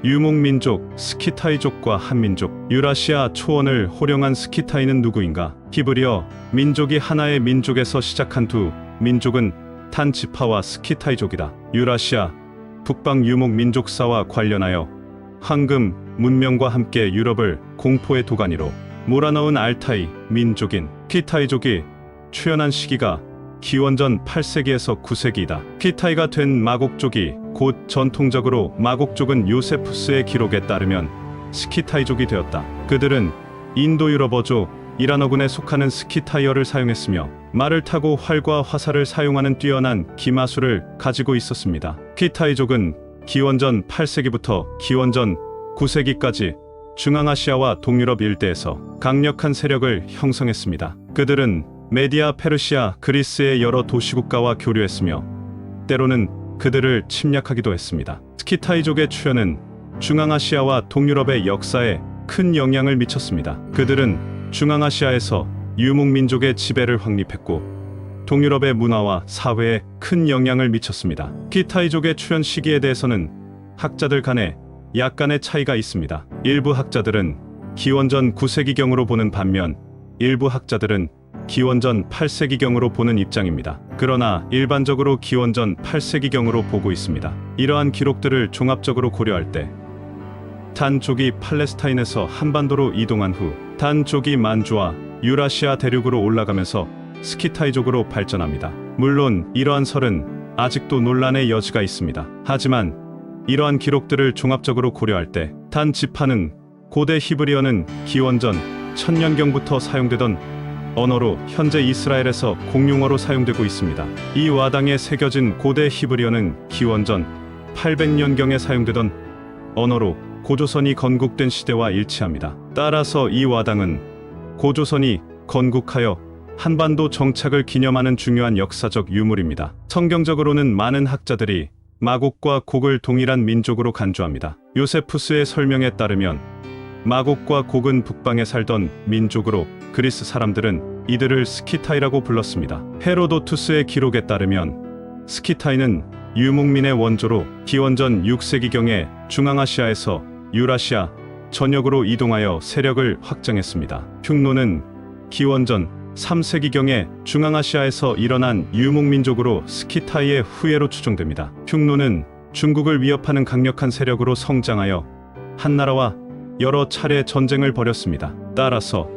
유목민족 스키타이족과 한민족, 유라시아 초원을 호령한 스키타이는 누구인가? 히브리어 민족이 하나의 민족에서 시작한 두 민족은 탄지파와 스키타이족이다. 유라시아 북방 유목민족사와 관련하여 황금 문명과 함께 유럽을 공포의 도가니로 몰아넣은 알타이 민족인 키타이족이 출현한 시기가 기원전 8세기에서 9세기이다. 키타이가 된 마곡족이 곧 전통적으로 마곡족은 요세푸스의 기록에 따르면 스키타이족이 되었다. 그들은 인도유럽어족 이란어군에 속하는 스키타이어를 사용했으며 말을 타고 활과 화살을 사용하는 뛰어난 기마술을 가지고 있었습니다. 키타이족은 기원전 8세기부터 기원전 9세기까지 중앙아시아와 동유럽 일대에서 강력한 세력을 형성했습니다. 그들은 메디아, 페르시아, 그리스의 여러 도시국가와 교류했으며 때로는 그들을 침략하기도 했습니다. 스키타이족의 출현은 중앙아시아와 동유럽의 역사에 큰 영향을 미쳤습니다. 그들은 중앙아시아에서 유목민족의 지배를 확립했고 동유럽의 문화와 사회에 큰 영향을 미쳤습니다. 키타이족의 출현 시기에 대해서는 학자들 간에 약간의 차이가 있습니다. 일부 학자들은 기원전 9세기경으로 보는 반면 일부 학자들은 기원전 8세기경으로 보는 입장입니다. 그러나 일반적으로 기원전 8세기경으로 보고 있습니다. 이러한 기록들을 종합적으로 고려할 때 단족이 팔레스타인에서 한반도로 이동한 후 단족이 만주와 유라시아 대륙으로 올라가면서 스키타이족으로 발전합니다. 물론 이러한 설은 아직도 논란의 여지가 있습니다. 하지만 이러한 기록들을 종합적으로 고려할 때 단 지파는 고대 히브리어는 기원전 1000년경부터 사용되던 언어로 현재 이스라엘에서 공용어로 사용되고 있습니다. 이 와당에 새겨진 고대 히브리어는 기원전 800년경에 사용되던 언어로 고조선이 건국된 시대와 일치합니다. 따라서 이 와당은 고조선이 건국하여 한반도 정착을 기념하는 중요한 역사적 유물입니다. 성경적으로는 많은 학자들이 마곡과 곡을 동일한 민족으로 간주합니다. 요세푸스의 설명에 따르면 마곡과 곡은 북방에 살던 민족으로 그리스 사람들은 이들을 스키타이라고 불렀습니다. 헤로도투스의 기록에 따르면 스키타이는 유목민의 원조로 기원전 6세기경에 중앙아시아에서 유라시아 전역으로 이동하여 세력을 확장했습니다. 흉노는 기원전 3세기경에 중앙아시아에서 일어난 유목민족으로 스키타이의 후예로 추정됩니다. 흉노는 중국을 위협하는 강력한 세력으로 성장하여 한나라와 여러 차례 전쟁을 벌였습니다. 따라서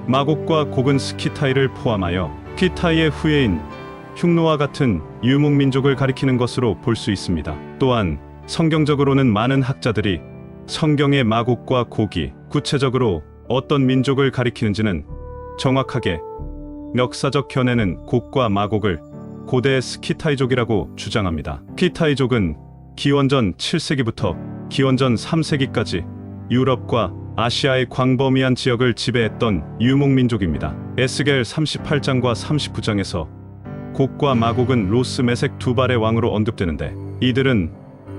마곡과 곡은 스키타이를 포함하여 키타이의 후예인 흉노와 같은 유목민족을 가리키는 것으로 볼 수 있습니다. 또한 성경적으로는 많은 학자들이 성경의 마곡과 곡이 구체적으로 어떤 민족을 가리키는지는 정확하게 역사적 견해는 곡과 마곡을 고대 스키타이족이라고 주장합니다. 키타이족은 기원전 7세기부터 기원전 3세기까지 유럽과 아시아의 광범위한 지역을 지배했던 유목민족입니다. 에스겔 38장과 39장에서 곡과 마곡은 로스 메색 두 발의 왕으로 언급되는데 이들은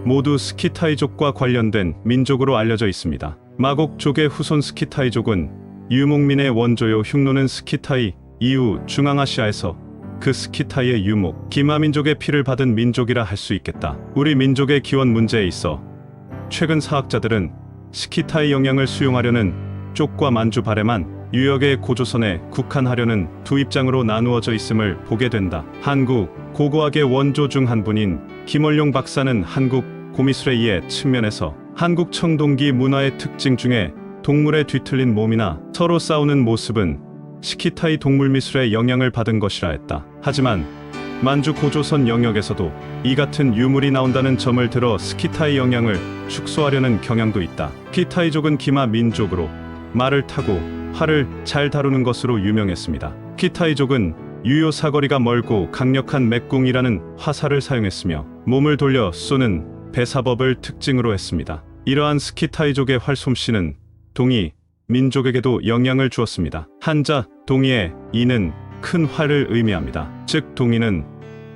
모두 스키타이족과 관련된 민족으로 알려져 있습니다. 마곡족의 후손 스키타이족은 유목민의 원조요 흉노는 스키타이 이후 중앙아시아에서 그 스키타이의 유목, 기마민족의 피를 받은 민족이라 할 수 있겠다. 우리 민족의 기원 문제에 있어 최근 사학자들은 스키타이 영향을 수용하려는 쪽과 만주 발해만 유역의 고조선에 국한하려는 두 입장으로 나누어져 있음을 보게 된다. 한국 고고학의 원조 중 한 분인 김원룡 박사는 한국 고미술에 의해 측면에서 한국 청동기 문화의 특징 중에 동물의 뒤틀린 몸이나 서로 싸우는 모습은 스키타이 동물 미술의 영향을 받은 것이라 했다. 하지만 만주 고조선 영역에서도 이 같은 유물이 나온다는 점을 들어 스키타이 영향을 축소하려는 경향도 있다. 키타이족은 기마 민족으로 말을 타고 활을 잘 다루는 것으로 유명했습니다. 키타이족은 유효 사거리가 멀고 강력한 맥궁이라는 화살을 사용했으며 몸을 돌려 쏘는 배사법을 특징으로 했습니다. 이러한 스키타이족의 활솜씨는 동이 민족에게도 영향을 주었습니다. 한자 동이의 이는 큰 활을 의미합니다. 즉 동이는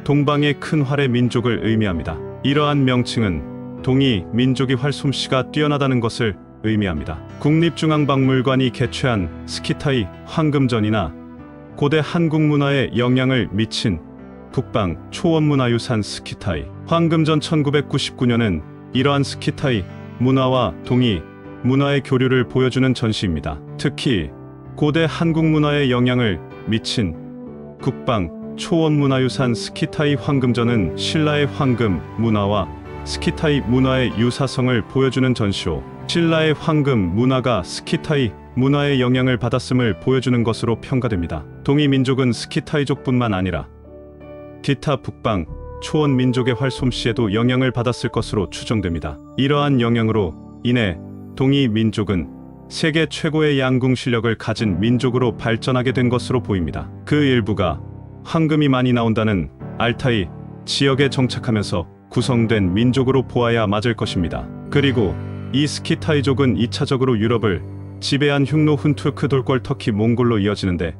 동방의 큰 활의 민족을 의미합니다. 이러한 명칭은 동이 민족이 활솜씨가 뛰어나다는 것을 의미합니다. 국립중앙박물관이 개최한 스키타이 황금전이나 고대 한국 문화에 영향을 미친 북방 초원문화유산 스키타이 황금전 1999년은 이러한 스키타이 문화와 동이 문화의 교류를 보여주는 전시입니다. 특히 고대 한국 문화에 영향을 미친 국방 초원문화유산 스키타이 황금전은 신라의 황금 문화와 스키타이 문화의 유사성을 보여주는 전시로 신라의 황금 문화가 스키타이 문화의 영향을 받았음을 보여주는 것으로 평가됩니다. 동이 민족은 스키타이족뿐만 아니라 기타 북방 초원 민족의 활솜씨에도 영향을 받았을 것으로 추정됩니다. 이러한 영향으로 인해 동이 민족은 세계 최고의 양궁 실력을 가진 민족으로 발전하게 된 것으로 보입니다. 그 일부가 황금이 많이 나온다는 알타이 지역에 정착하면서 구성된 민족으로 보아야 맞을 것입니다. 그리고 이 스키타이족은 2차적으로 유럽을 지배한 흉노 훈투르크 돌궐 터키 몽골로 이어지는데,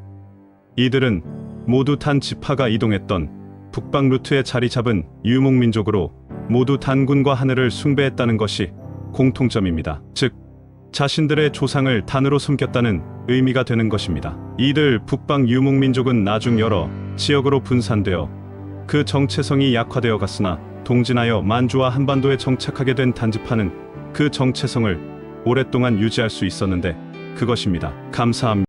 이들은 모두 단 지파가 이동했던 북방 루트에 자리 잡은 유목민족으로 모두 단군과 하늘을 숭배했다는 것이 공통점입니다. 즉 자신들의 조상을 단으로 섬겼다는 의미가 되는 것입니다. 이들 북방 유목민족은 나중 여러 지역으로 분산되어 그 정체성이 약화되어 갔으나 동진하여 만주와 한반도에 정착하게 된 단지파는 그 정체성을 오랫동안 유지할 수 있었는데 그것입니다. 감사합니다.